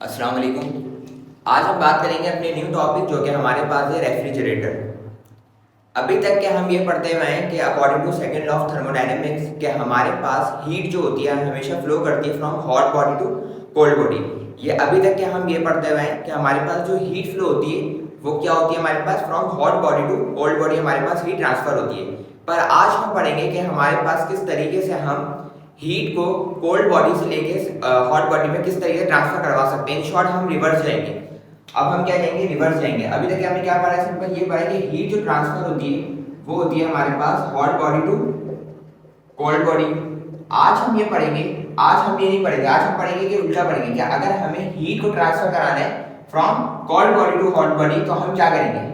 अस्सलाम वालेकुम। आज हम बात करेंगे अपने न्यू टॉपिक जो कि हमारे पास है रेफ्रिजरेटर। अभी तक के हम ये पढ़ते हुए हैं कि according to second law of thermodynamics के हमारे पास हीट जो होती है हमेशा फ्लो करती है from hot body to cold body. ये अभी तक के हम ये पढ़ते हुए हैं कि हमारे पास जो हीट फ्लो होती है वो क्या होती है, हमारे पास from hot body to cold body हमारे पास हीट ट्रांसफर होती है। पर आज हम पढ़ेंगे कि हमारे पास किस तरीके से हम हीट को कोल्ड बॉडी से लेके हॉट बॉडी में किस तरीके से ट्रांसफर करवा सकते हैं। इन शॉर्ट हम रिवर्स जाएंगे। अब हम क्या जाएंगे, रिवर्स जाएंगे। अभी तक हमने क्या पढ़ा है, सिंपल ये पढ़ा है कि हीट जो ट्रांसफर होती है वो होती है हमारे पास hot body to cold body. आज हम ये पढ़ेंगे, आज हम ये नहीं पढ़ेंगे, आज हम पढ़ेंगे कि उल्टा पढ़ेंगे कि अगर हमें हीट को ट्रांसफर कराना है from cold body to hot body तो हम क्या करेंगे।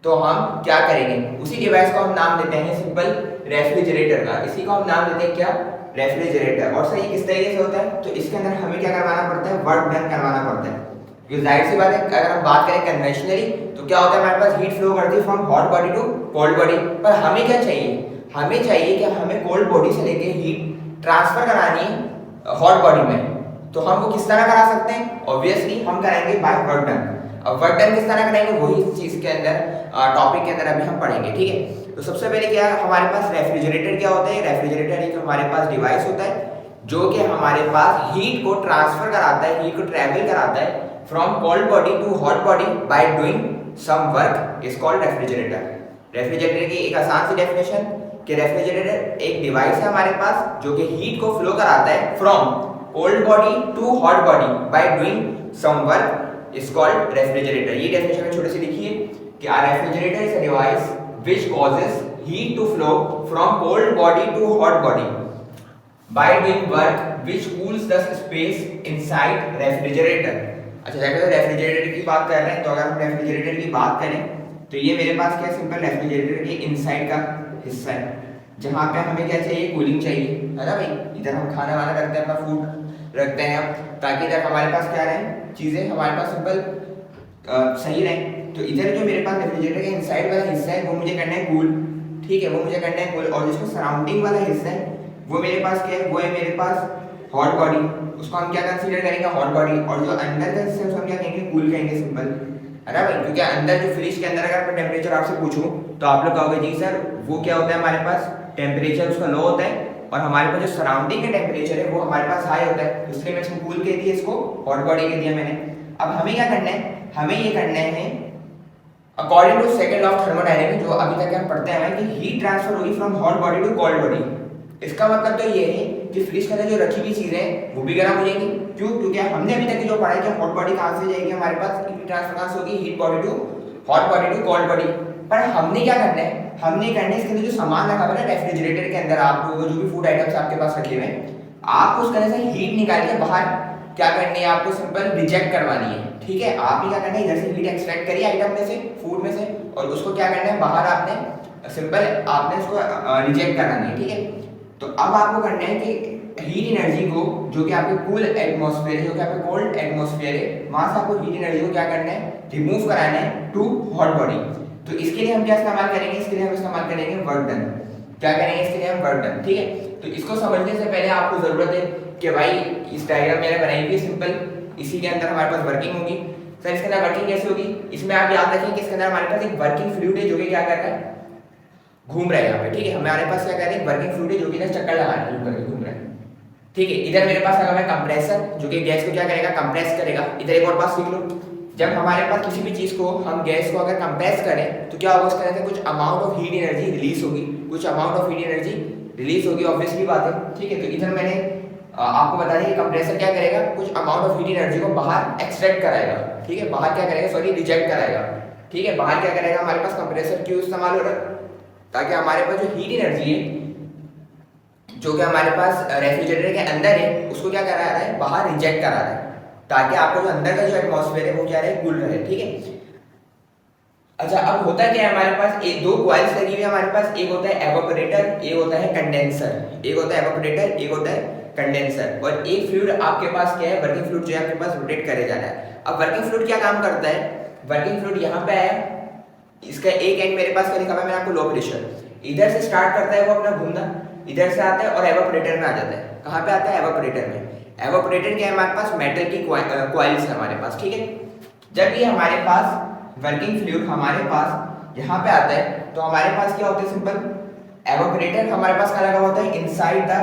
तो हम क्या करेंगे, उसी डिवाइस को हम नाम देते हैं सिंपल रेफ्रिजरेटर का। इसी को हम नाम देते हैं क्या, रेफ्रिजरेटर। और सर ये किस तरीके से होता है, तो इसके अंदर हमें क्या करवाना पड़ता है, वर्क डन करवाना पड़ता है। क्योंकि जाहिर सी बात है अगर हम बात करें कन्वेंशनली तो क्या होता है, हमारे पास हीट फ्लो करती है from hot body to cold body. पर हमें क्या चाहिए, हमें चाहिए कि हमें कोल्ड बॉडी से लेके हीट ट्रांसफर करानी है हॉट बॉडी में। तो हम वो किस तरह करा सकते हैं, ऑब्वियसली हम कराएंगे बाय वर्क डन। अब वर्क डन किस तरह कराएंगे वही चीज के अंदर टॉपिक के अंदर अभी हम पढ़ेंगे, ठीक है। तो सबसे पहले क्या है, हमारे पास रेफ्रिजरेटर क्या होता है। रेफ्रिजरेटर एक हमारे पास डिवाइस होता है जो कि हमारे पास हीट को ट्रांसफर कराता है, हीट को ट्रेवल कराता है from cold body to hot body by doing some work is called refrigerator. Refrigerator की एक आसान सी डेफिनेशन कि रेफ्रिजरेटर एक डिवाइस है हमारे पास जो कि हीट को फ्लो कराता है from cold body to hot body by doing some work is called refrigerator. ये डेफिनेशन में छोटी सी लिखी है कि a refrigerator is a device which causes heat to flow from cold body to hot body by doing work which cools the space inside refrigerator। अच्छा, जैसे refrigerator की बात कर रहे हैं तो अगर हम रेफ्रिजरेटर की बात करें तो ये मेरे पास क्या सिंपल रेफ्रिजरेटर के इनसाइड का हिस्सा है जहाँ पे हमें क्या चाहिए, कूलिंग चाहिए, है ना भाई। इधर हम खाना वाना रखते हैं, अपना फूड रखते हैं ताकि इधर हमारे पास क्या रहे, चीज़ें हमारे पास सिंपल सही रहे। तो इधर जो मेरे पास रेफ्रिजरेटर के इनसाइड वाला हिस्सा है वो मुझे करना है कूल, ठीक है, वो मुझे करना है कूल। और जिसको सराउंडिंग वाला हिस्सा है वो मेरे पास क्या है, वो है मेरे पास हॉट बॉडी, उसको हम क्या कंसीडर करेंगे, हॉट बॉडी। और जो अंदर का हिस्सा है उसको हम क्या कहेंगे, कूल कहेंगे, सिंपल, है ना भाई। क्योंकि अंदर जो फ्रिज के अंदर अगर मैं टेम्परेचर आपसे पूछूं तो आप लोग कहोगे जी सर वो क्या होता है, हमारे पास टेम्परेचर उसका लो होता है और हमारे पास जो सराउंडिंग का टेम्परेचर है वो हमारे पास हाई होता है, इसलिए मैं इसको कूल कह दिया, इसको हॉट बॉडी कह दिया मैंने। अब हमें क्या करना है, हमें ये करना है according to second law of thermodynamics जो अभी तक हम पढ़ते हैं कि हीट ट्रांसफर होगी from hot body to cold body. इसका मतलब तो ये है कि फ्रिज के अंदर जो रखी हुई चीजें हैं वो भी गर्म हो जाएंगी। क्यों, क्योंकि हमने अभी तक जो पढ़ा है कि हॉट बॉडी कहाँ से जाएगी, हमारे पास हीट ट्रांसफर कहाँ से होगी, heat body to hot body to cold body. पर हमने क्या करना है, हमने करना है इसके अंदर जो सामान रखा हुआ है रेफ्रिजरेटर के अंदर, आप लोगों को जो भी फूड आइटम्स आपके पास रखे हुए हैं, आपको उसके अंदर से हीट निकाल के बाहर क्या करनी है, आपको सिंपल रिजेक्ट करवानी है, ठीक है। आपने क्या करना है, इधर से हीट एक्सट्रैक्ट करिए आइटम में से, फूड में से, और उसको क्या करना है, बाहर आपने सिंपल आपने उसको रिजेक्ट करानी है, ठीक है। तो अब आपको करना है कि हीट एनर्जी को जो कि आपके कूल एटमॉस्फेयर है, जो कि आपके कोल्ड एटमॉस्फेयर है, वहां से आपको हीट एनर्जी को क्या करना है, रिमूव कराना है टू हॉट बॉडी। तो इसके लिए हम क्या इस्तेमाल करेंगे, इसके लिए हम इस्तेमाल करेंगे वर्क डन। क्या करेंगे इसके लिए हम, वर्क डन, ठीक है। तो इसको समझने से पहले आपको जरूरत है कि भाई इस डायग्राम मैंने बनाई हुई सिंपल, इसी के अंदर हमारे पास वर्किंग होगी। सर इसके अंदर वर्किंग कैसे होगी, इसमें आप याद रखें कि इसके अंदर हमारे पास एक वर्किंग फ्लूइड है जो कि क्या कर रहा है, घूम रहा है यहाँ पे, ठीक है। हमारे पास क्या कर रहे हैं, वर्किंग फ्लूइड है जो कि चक्कर लगा रहा है, घूम रहा है, ठीक है। इधर मेरे पास लगा हुआ है कंप्रेसर जो कि गैस को क्या करेगा, कंप्रेस करेगा। इधर एक और बात सीख लो, जब हमारे पास किसी भी चीज को हम गैस को अगर कंप्रेस करें तो क्या होगा, उसके अंदर कुछ amount of heat energy release होगी, कुछ amount of heat energy release होगी, ऑब्वियसली बात है, ठीक है। तो इधर मैंने आपको बता दें कि कंप्रेसर क्या करेगा, कुछ अमाउंट ऑफ हीट एनर्जी को बाहर एक्सट्रैक्ट कराएगा, ठीक है, बाहर क्या करेगा, सॉरी रिजेक्ट कराएगा, ठीक है। बाहर क्या करेगा, हमारे पास कंप्रेसर क्यों इस्तेमाल हो रहा है, ताकि हमारे पास जो हीट एनर्जी है जो कि हमारे पास रेफ्रिजरेटर के अंदर है उसको क्या करा रहा है, बाहर रिजेक्ट करा रहा है, ताकि आपको जो अंदर का जो एटमॉस्फेयर है वो क्या रहे, कूल रहे, ठीक है। अच्छा, अब होता क्या है, हमारे पास एक दो कॉइल्स लगी हुई है हमारे पास, एक होता है एवापोरेटर, एक होता है कंडेंसर, एक होता है एवापोरेटर, एक होता है कंडेंसर। और एक फ्लूइड आपके पास क्या है, वर्किंग फ्लूइड जो है आपके पास रोटेट करे जा रहा है। अब वर्किंग फ्लूइड क्या काम करता है, वर्किंग फ्लूइड यहाँ पे आया, इसका एक एंड मेरे पास क्या लिखा हुआ है, मैंने आपको लो प्रेशर, इधर से स्टार्ट करता है वो अपना घूमना, इधर से आता है और एवापोरेटर में आ जाता है। कहाँ पे आता है, एवापोरेटर में। एवापोरेटर क्या है हमारे पास, मेटल की कॉइल्स है हमारे पास, ठीक है। जब ये हमारे पास वर्किंग फ्लूइड हमारे पास यहाँ पे आता है तो हमारे पास क्या होता है, सिंपल एवापोरेटर हमारे पास क्या लगा होता है inside the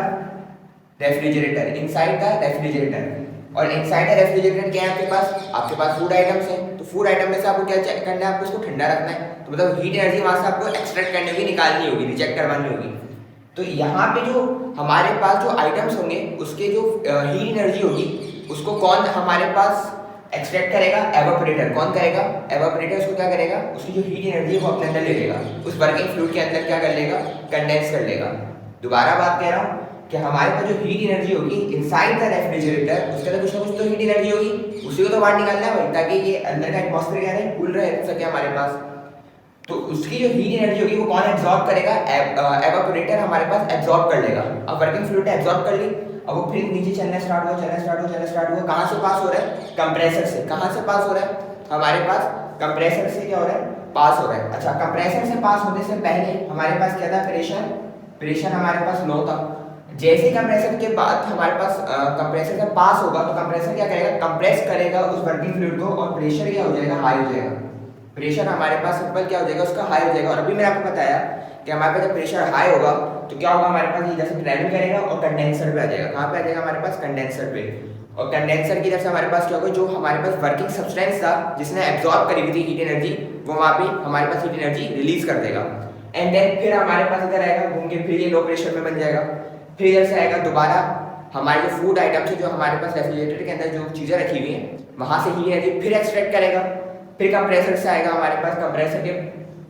refrigerator, inside the refrigerator. और इनसाइड द रेफ्रिजरेटर क्या है आपके पास फूड आइटम्स हैं, तो फूड आइटम में से आपको क्या करना है, आपको इसको ठंडा रखना है, तो मतलब हीट एनर्जी वहां से आपको एक्सट्रैक्ट करनी होगी, निकालनी होगी, रिजेक्ट करवानी होगी। तो यहाँ पे जो हमारे पास जो आइटम्स होंगे उसके जो हीट एनर्जी होगी उसको कौन हमारे पास एक्सट्रैक्ट करेगा, एवापोरेटर। कौन करेगा, एवापोरेटर। उसको क्या करेगा, उसकी जो हीट एनर्जी है वो अपने अंदर ले लेगा, उस वर्किंग फ्लूइड के अंदर क्या कर लेगा, कंडेंस कर लेगा। दोबारा बात कह रहा हूँ कि हमारे पास जो हीट एनर्जी होगी इनसाइड द रेफ्रिजरेटर, उसके अंदर कुछ ना कुछ तो हीट एनर्जी होगी, उसी को तो बाहर निकालना है भाई, ताकि ये अंदर का एटमॉस्फेयर क्या है, कूल रह सके हमारे पास। तो उसकी जो हीट एनर्जी होगी वो कौन एब्जॉर्ब करेगा, एवापोरेटर हमारे पास एब्जॉर्ब कर लेगा। अब वर्किंग फ्लूइड ने एब्जॉर्ब कर ली, अब वो फिर नीचे चलना स्टार्ट हुआ, कहाँ से पास हो रहा है, कंप्रेसर से। कहाँ से पास हो रहा है, हमारे पास कंप्रेसर से क्या हो रहा है, पास हो रहा है। अच्छा, कंप्रेसर से पास होने से पहले हमारे पास क्या था, प्रेशर हमारे पास लो था। जैसे कंप्रेसर के बाद हमारे पास कंप्रेसर से पास होगा तो कंप्रेसर क्या करेगा, कंप्रेस करेगा उस वर्किंग फ्लूइड को, और प्रेशर क्या हो जाएगा, हाई हो जाएगा। प्रेशर हमारे पास सिंपल क्या हो जाएगा, उसका हाई हो जाएगा। और अभी मैंने आपको बताया कि हमारे पास जब प्रेशर हाई होगा तो क्या होगा, हमारे पास ये जैसे ट्रैवल करेगा और कंडेंसर पे आ जाएगा। कहाँ पे आ जाएगा, हमारे पास कंडेंसर पे। और कंडेंसर की तरफ से हमारे पास क्या होगा, जो हमारे पास वर्किंग सब्सटेंस था जिसने एब्जॉर्ब करी हुई थी हीट एनर्जी, वो वहाँ पे हमारे पास हीट एनर्जी रिलीज कर देगा। एंड देन फिर हमारे पास इधर आएगा घूम के, फिर ये लो प्रेशर में बन जाएगा। फिर इधर से आएगा दोबारा हमारे जो फूड आइटम्स है, जो हमारे पास रेफ्रिजरेटर के अंदर जो चीज़ें रखी हुई हैं, वहाँ से हीट एनर्जी फिर एक्सट्रैक्ट करेगा। फिर कंप्रेसर से आएगा हमारे पास, कंप्रेसर के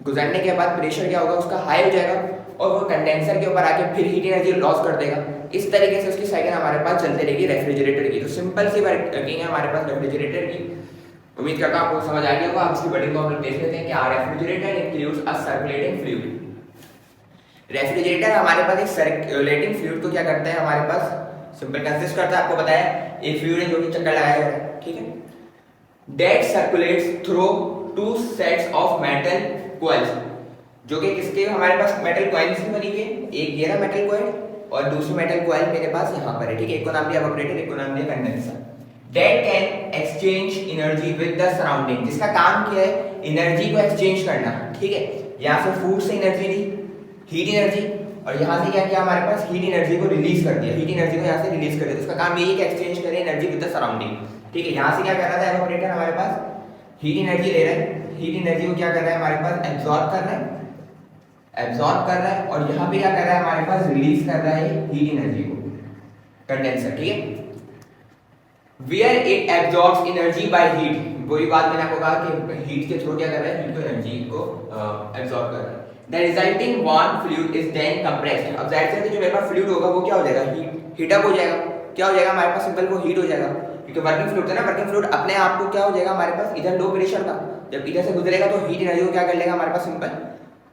गुजरने के बाद प्रेशर क्या होगा, उसका हाई हो जाएगा, और वो कंडेंसर के ऊपर आके फिर हीट एनर्जी लॉस कर देगा। इस तरीके से उसकी साइकिल हमारे पास चलती रहेगी रेफ्रिजरेटर की। तो सिंपल सी वर्किंग है हमारे पास रेफ्रिजरेटर की। उम्मीद करता हूँ आपको समझ आ गया होगा। आप इसकी वर्डिंग को हम लोग देख लेते हैं कि refrigerator includes a circulating fluid. Refrigerator हमारे पास एक सर्कुलेटिंग फ्लूइड को क्या करता है, हमारे पास सिंपल कंसिस्ट करता है, आपको बताया एक फ्लूइड है जो कि चक्कर लगाया जा रहा है, ठीक है, that circulates through two sets of metal coils, जो कि किसके हमारे पास मेटल कॉइल्स की बनी हुई है। एक ये रहा मेटल कॉइल और दूसरी मेटल कॉइल मेरे पास यहाँ पर है, ठीक है। एक को नाम दिया एवापोरेटर, एक को नाम दिया condenser. that can exchange energy with the surrounding, जिसका काम क्या है, एनर्जी को एक्सचेंज करना, ठीक है। यहाँ से फूड से एनर्जी ली, हीट एनर्जी, और यहाँ से क्या किया, हमारे पास हीट एनर्जी को रिलीज कर दिया, हीट एनर्जी को यहाँ से रिलीज कर दिया। तो इसका काम यही है कि एक्सचेंज करे एनर्जी विद द सराउंडिंग, ठीक है। यहाँ से क्या कर रहा था एवापोरेटर, हमारे पास हीट एनर्जी ले रहा है, हीट एनर्जी को क्या कर रहा है, हमारे पास एब्जॉर्ब कर रहा है, और यहाँ पे क्या कर रहा है, हमारे पास रिलीज कर रहा है हीट एनर्जी को, कंडेंसर, ठीक है। Where it absorbs energy by heat, वही बात मैंने आपको कहा कि हीट के थ्रू क्या कर रहा है, हीट को एनर्जी को एब्जॉर्ब कर रहा है। The resulting warm fluid is then compressed। अब जाहिर सी जो मेरे पास फ्लूइड होगा वो क्या हो जाएगा, हीट अप हो जाएगा। क्या हो जाएगा हमारे पास, सिंपल वो हीट हो जाएगा, क्योंकि वर्किंग फ्लूइड था ना, वर्किंग फ्लूइड अपने आप को क्या हो जाएगा, हमारे पास इधर लो प्रेशर था, जब इधर से गुजरेगा तो हीट एनर्जी को क्या कर लेगा, हमारे पास सिंपल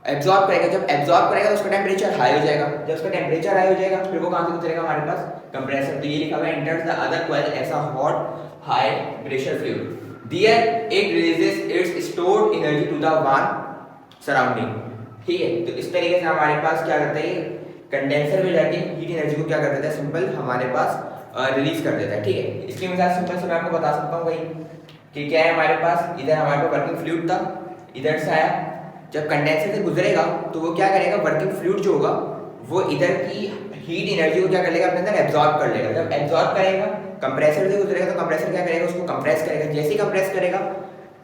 एब्जॉर्ब करेगा। जब एब्जॉर्ब करेगा तो उसका टेम्परेचर हाई हो जाएगा, जब उसका टेम्परेचर हाई हो जाएगा फिर वो कहां से गुजरेगा, हमारे पास कंप्रेसर। तो ये लिखा हुआ है enters the other coil as a hot high pressure fluid, there it releases its stored energy to the warm surrounding, ठीक है। तो इस तरीके से हमारे पास क्या करता है, कंडेंसर में जाके हीट एनर्जी को क्या कर देता है, सिंपल हमारे पास रिलीज कर देता है, ठीक है। इसकी मिसाल सिंपल से मैं आपको बता सकता हूँ भाई कि क्या है, हमारे पास इधर हमारे पास वर्किंग फ्लूइड था, इधर से आया, जब कंडेंसर से गुजरेगा तो वो क्या करेगा, वर्किंग फ्लूइड जो होगा वो इधर की हीट एनर्जी को क्या कर लेगा, अपने अंदर एब्जॉर्ब कर लेगा। जब एब्जॉर्ब करेगा, कंप्रेसर से गुजरेगा तो कंप्रेसर क्या करेगा, उसको कंप्रेस करेगा। जैसे ही कंप्रेस करेगा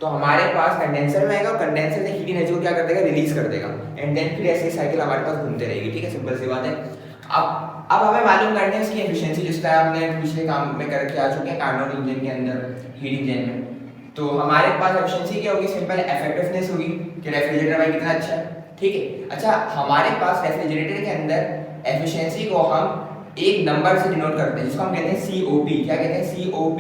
तो हमारे पास कंडेंसर में आएगा, कंडेंसर से हीट एनर्जी को क्या कर देगा, रिलीज कर देगा, एंड देन फिर ऐसी साइकिल हमारे पास घूमते रहेगी, ठीक है। सिंपल सी बात है। अब हमें मालूम करनी है इसकी एफिशिएंसी, जिसका हमने पिछले काम में करके आ चुके हैं कार्नोट इंजन के अंदर, हीट इंजन में। तो हमारे पास एफिशिएंसी क्या होगी, सिंपल इफेक्टिवनेस होगी कि रेफ्रिजरेटर भाई कितना अच्छा है, ठीक है। अच्छा, हमारे पास रेफ्रिजरेटर के अंदर एफिशिएंसी को हम एक नंबर से डिनोट करते हैं, जिसको हम कहते हैं COP। क्या कहते हैं, COP,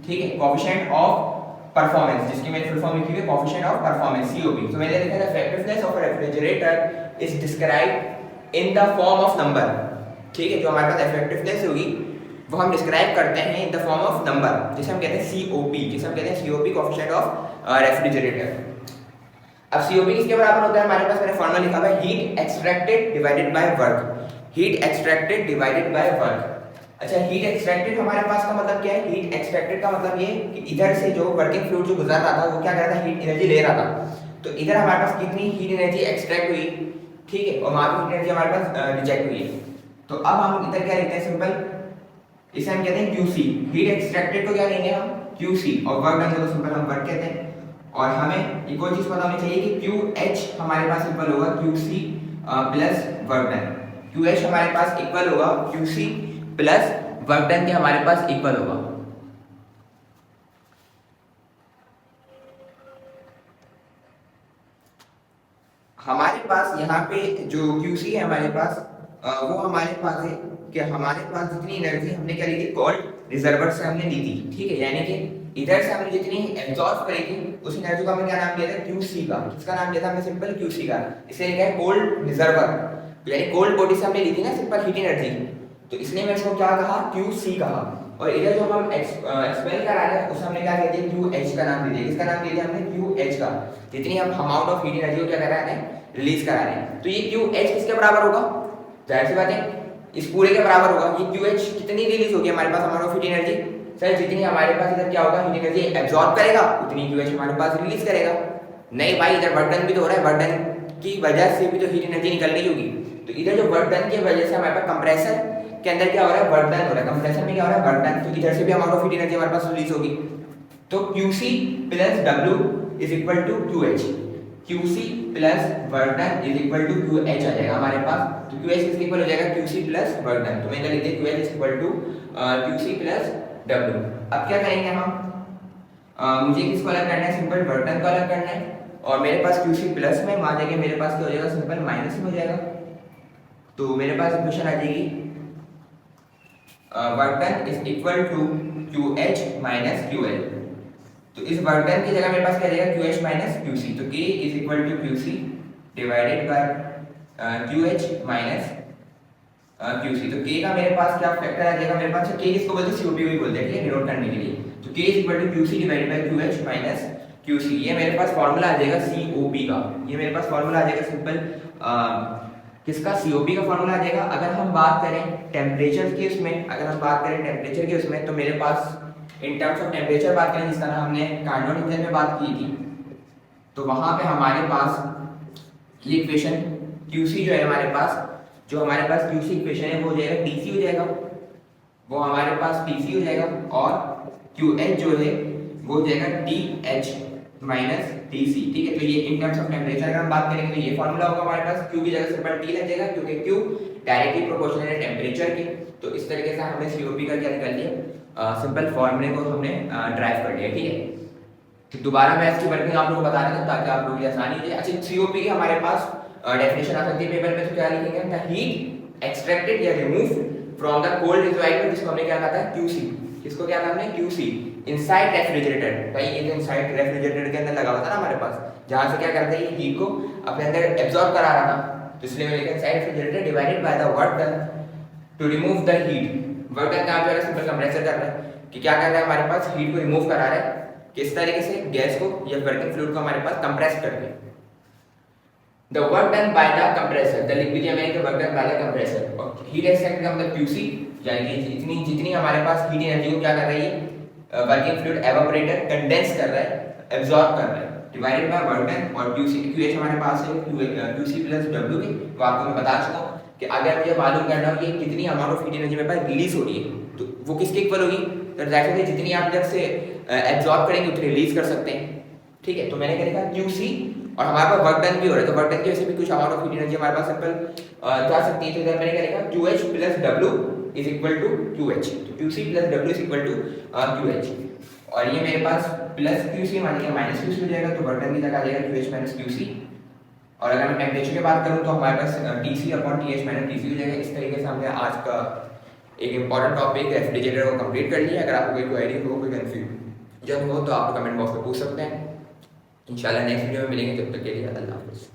ठीक है, कोएफिशिएंट ऑफ परफॉर्मेंस, जिसकी मैंने फुल फॉर्म लिखी हुई है कोएफिशिएंट ऑफ परफॉर्मेंस, COP। तो मैंने लिखा है effectiveness of a refrigerator is described in the form of number, ठीक है। जो हमारे पास इफेक्टिवनेस होगी वो हम डिस्क्राइब करते हैं in the form of number, जिसे हम कहते हैं COP, जिसे हम कहते हैं COP कोएफिशिएंट ऑफ रेफ्रिजरेटर। अब COP किसके बराबर होता है, हमारे पास मैंने फॉर्मूला लिखा हुआ है heat extracted divided by work, heat extracted divided by work. अच्छा, हीट एक्सट्रैक्टेड हमारे पास का मतलब क्या है? हीट एक्सट्रैक्टेड का मतलब ये कि इधर से जो वर्किंग फ्लूइड जो गुजर रहा था वो क्या कर रहा था? हीट एनर्जी ले रहा था। तो इधर हमारे पास कितनी हीट एनर्जी एक्सट्रैक्ट हुई, ठीक है, और वहां पे हीट एनर्जी हमारे पास रिजेक्ट हुई है। तो अब हम इधर क्या लिखते हैं? सिंपल, इसे हम कहते हैं QC। हीट एक्सट्रैक्टेड को क्या कहेंगे हम? QC। और वर्क डन को सिंपल हम वर्क कहते हैं। और हमें एक और चीज पता होनी चाहिए कि QH हमारे पास इक्वल होगा QC plus work done. QH हमारे पास इक्वल होगा QC प्लस वर्क डन के हमारे पास इक्वल होगा। हमारे पास यहाँ पे जो QC है हमारे पास वो हमारे पास है कि हमारे पास जितनी एनर्जी हमने क्या ली थी? कोल्ड रिजर्वर से हमने ली थी, ठीक है, यानी कि इधर से हमने जितनी एब्जॉर्ब करी थी उस एनर्जी को हमने क्या नाम दिया था? QC का। किसका नाम दिया था हमने? सिंपल QC का। इसे लिखा है कोल्ड रिजर्वर, यानी कोल्ड बॉडी से हमने ली थी ना सिंपल हीट एनर्जी, तो इसलिए मैं इसको क्या कहा? QC कहा। और इधर जो हम एक्सपेल करा रहे हैं उसे हमने क्या कह दिया? QH का नाम दे दिया। किसका नाम दे दिया हमने? QH का। जितनी हम अमाउंट ऑफ हीट एनर्जी को क्या कर रहे हैं? रिलीज करा रहे हैं। तो ये QH किसके बराबर होगा? जाहिर सी बात है इस पूरे के बराबर होगा। ये QH कितनी रिलीज होगी हमारे पास amount of heat energy? Sir जितनी हमारे पास इधर क्या होगा? हीट एनर्जी एब्जॉर्ब करेगा उतनी QH हमारे पास रिलीज करेगा। नहीं भाई, इधर वर्क डन भी तो हो रहा है, वर्क डन की वजह से भी तो हीट एनर्जी निकल रही होगी। तो इधर जो वर्क डन की वजह से हमारे पास कंप्रेसर के अंदर क्या हो रहा है? वर्क डन हो रहा है। कंप्रेसर में क्या हो रहा है? Work done. तो इधर से भी अमाउंट ऑफ हीट एनर्जी हमारे पास रिलीज होगी। तो QC plus W is equal to QH। QC plus work done is equal to QH आ जाएगा हमारे पास। तो QH किसके इक्वल हो जाएगा? QC plus work done. तो मैं लिख दिया QH is equal to QC plus W। अब क्या करेंगे हम? मुझे किसको अलग करना है? सिंपल वर्क डन को अलग करना है। और मेरे पास QC प्लस में आ जाएगा, मेरे पास क्या हो जाएगा? सिंपल माइनस में हो जाएगा। तो मेरे पास इक्वेशन आ जाएगी work done is equal to QH minus QL। तो इस वर्क डन की जगह मेरे पास क्या रहेगा? QH minus QC। तो K is equal to QC divided by QH minus QC। तो K का मेरे पास क्या फैक्टर आ जाएगा? मेरे पास K किसको बोलते हैं? COP को बोलते हैं, ठीक है, डिनोट करने के लिए। तो K is equal to QC divided by QH minus QC। ये मेरे पास फार्मूला आ जाएगा COP का। ये मेरे पास फार्मूला आ जाएगा सिंपल किसका? COP का फार्मूला आ जाएगा। अगर हम बात करें टेम्परेचर की उसमें, अगर हम बात करें टेम्परेचर की उसमें, तो मेरे पास इन टर्म्स ऑफ टेम्परेचर बात करें, जिस तरह हमने कार्नोट इंजन में बात की थी, तो वहां पे हमारे पास ये इक्वेशन QC जो है हमारे पास, जो हमारे पास QC इक्वेशन है वो हो जाएगा TC हो जाएगा, वो हमारे पास TC हो जाएगा। और QH जो है वो हो जाएगा TH माइनस TC, ठीक है। तो ये इन टर्म्स ऑफ टेम्परेचर अगर हम बात करेंगे तो ये फार्मूला होगा हमारे पास। Q की जगह सिंपल T लग जाएगा क्योंकि Q डायरेक्टली प्रोपोर्शनल है टेम्परेचर के। तो इस तरीके से हमने COP का क्या निकाल लिया? सिंपल फॉर्मूले को हमने ड्राइव कर लिया, ठीक है। तो दोबारा मैं इसकी वर्किंग आप लोगों को बता देता हूं ताकि आप लोगों की आसानी हो जाए। अच्छा, COP की हमारे पास डेफिनेशन आ सकती है पेपर में, तो क्या लिखेंगे? द हीट एक्सट्रैक्टेड या remove from the cold reservoir, जिसको हमने क्या कहा था? QC। किसको क्या नाम है? QC inside refrigerator. भाई ये तो इनसाइड रेफ्रिजरेटर के अंदर लगा हुआ था ना हमारे पास, जहां से क्या करता है ये हीट को अपने अंदर एब्जॉर्ब करा रहा था। तो इसलिए मैं लिखा inside refrigerator divided by the work done to remove the heat. Work done काम कर रहा है? सिंपल कंप्रेसर कर रहा है कि क्या कर रहा है? हमारे पास हीट को रिमूव करा रहा है। किस तरीके से? गैस को या वर्किंग फ्लूइड को हमारे पास कंप्रेस करके। The work done by the compressor, the लिख दिया मैंने कि work done by the compressor. और हीट एक्सट्रैक्ट का मतलब QC, यानी कि जितनी जितनी हमारे पास हीट एनर्जी को क्या कर रही है? वर्किंग फ्लूइड एवापोरेटर कंडेंस कर रहा है, एब्जॉर्ब कर रहा है, डिवाइडेड बाय वर्क डन। और QH हमारे पास है QC प्लस W की। तो आपको मैं बता चुका हूं कि अगर मुझे मालूम करना हो कि कितनी अमाउंट ऑफ हीट एनर्जी मेरे पास रिलीज हो रही है तो वो किसके इक्वल होगी? तो जाहिर है जितनी आप इधर से एब्जॉर्ब करेंगे उतनी रिलीज कर सकते हैं, ठीक है। तो मैंने क्या लिखा? QC, और हमारे पास वर्क डन भी हो रहा है, तो वर्क डन की वजह से भी कुछ अमाउंट ऑफ हीट एनर्जी हमारे पास सिंपल जा सकती है। तो इधर मैंने क्या लिखा? QH plus W is equal to QH। तो QC plus W is equal to QH। और ये मेरे पास प्लस QC मानिए माइनस QC हो जाएगा, तो वर्क डन की जगह आ जाएगा QH माइनस QC। और अगर मैं टेम्परेचर की बात करूं तो हमारे पास TC upon TH minus TC हो जाएगा। इस तरीके से हमने आज का एक इंपॉर्टेंट टॉपिक रेफ्रिजरेटर को कंप्लीट कर लिया। अगर आपको कोई क्वेरी हो, कोई कंफ्यूजन हो तो आप कमेंट बॉक्स में पूछ सकते हैं। इंशाल्लाह नेक्स्ट वीडियो में मिलेंगे, तब तक के लिए अल्लाह हाफ़िज़।